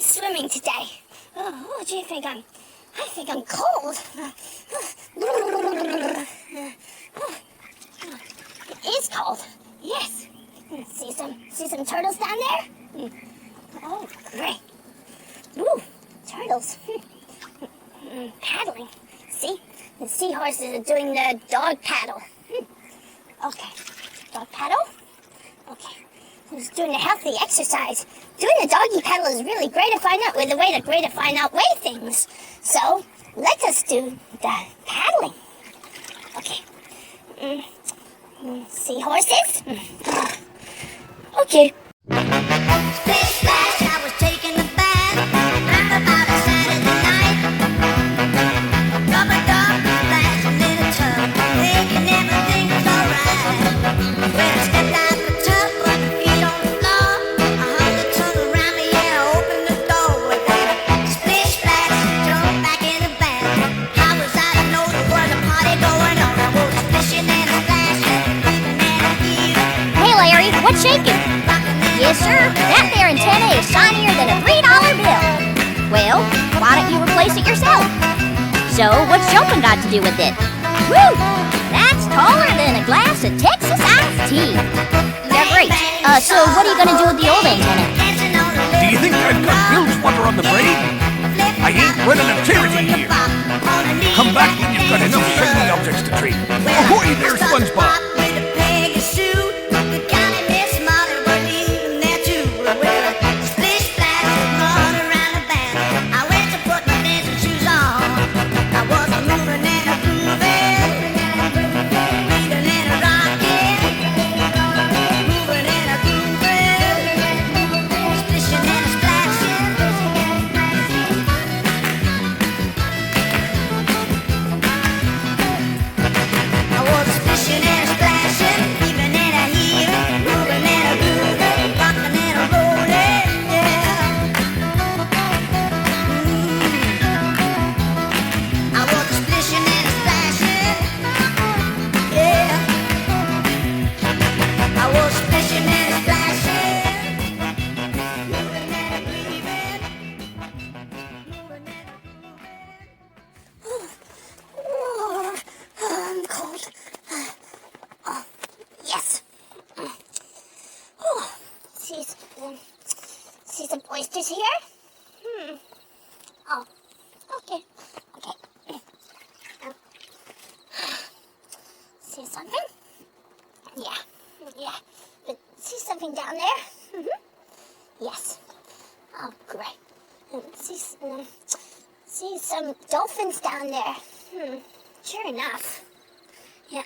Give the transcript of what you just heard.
swimming today. Oh, do you think I think I'm cold. It is cold. Yes. See some turtles down there? Oh, great. Ooh, turtles. Paddling. See? The seahorses are doing the dog paddle. Okay. Dog paddle? Okay. Who's doing the healthy exercise? Doing the doggy paddle is really great to find out with the way to great to find out way things. So let us do the paddling. Okay. Seahorses? Okay. Splish, splash, I was taking a bath. Round about a Saturday night. Rubber duck, splash in the tub. Thinking everything was alright. When I stepped out the tub, put my feet on the floor. I hung the tongue around me and I opened the door with that. Splish, splash, jumped back in the bath. How was I to know there was a party going on? I was splishing and splashing, leaving and a heaving. Hey Larry, what's shaking? Yes sir, that there antenna is shinier than a $3 bill. Well, why don't you replace it yourself? So, what's jumping got to do with it? Woo! That's taller than a glass of Texas iced tea. Yeah, great. So what are you gonna do with the old antenna? Do you think I've got bilge water on the brain? I ain't running a charity here. Come back when you've got enough shiny objects to trade. Ahoy there, SpongeBob! See some oysters here? Oh, okay. See something? Yeah. But see something down there? Yes. Oh, great. See some dolphins down there. Sure enough. Yeah,